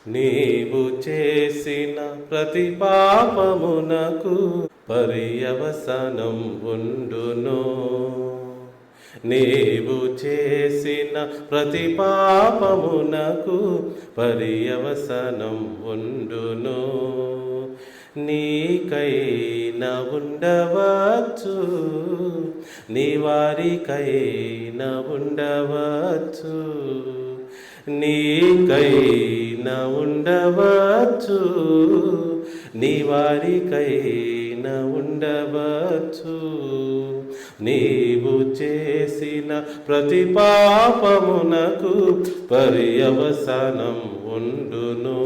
నీవు చేసిన ప్రతి పాపమునకు పర్యవసనం ఉండును. నీవు చేసిన ప్రతి పాపమునకు పర్యవసనం ఉండును. నీకైనా ఉండవచ్చు, నీ వారికైనా ఉండవచ్చు, నీకైనా ఉండవచ్చు, నీ వారికైనా ఉండవచ్చు. నీవు చేసిన ప్రతి పాపమునకు పర్యవసనం ఉండును.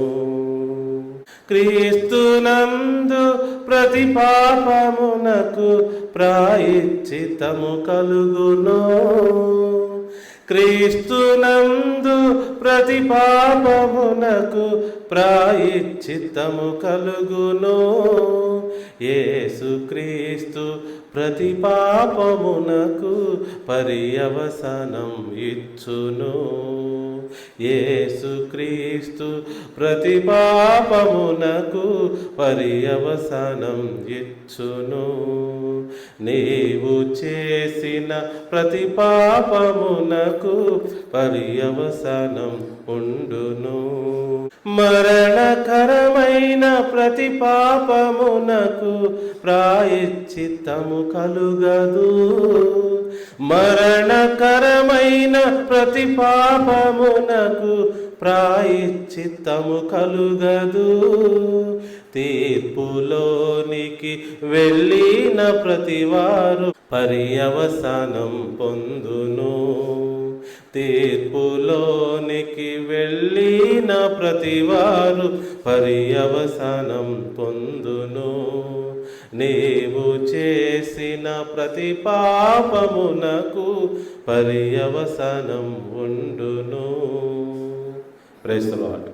క్రీస్తునందు ప్రతి పాపమునకు ప్రాయశ్చిత్తము కలుగును. క్రీస్తునందు ప్రతి పాపమునకు ప్రాయశ్చిత్తము కలుగును. యేసుక్రీస్తు ప్రతి పాపమునకు పర్యవసనం ఇచ్చును. యేసుక్రీస్తు ప్రతి పాపమునకు పర్యవసనం ఇచ్చును. నీవు చేసిన ప్రతి పాపమునకు పర్యవసనం ఉండును. మరణకరమైన ప్రతి పాపమునకు ప్రాయశ్చిత్తము కలుగదు. మరణకరమైన ప్రతి పాపమునకు ప్రాయశ్చిత్తము కలుగదు. తీర్పులోనికి వెళ్ళిన ప్రతివారు పర్యవసనం పొందును. తీర్పులోనికి వెళ్ళిన ప్రతివారు పర్యవసనం పొందును. నీవు చేసిన ప్రతి పాపమునకు పర్యవసనం ఉండును. Praise the lord.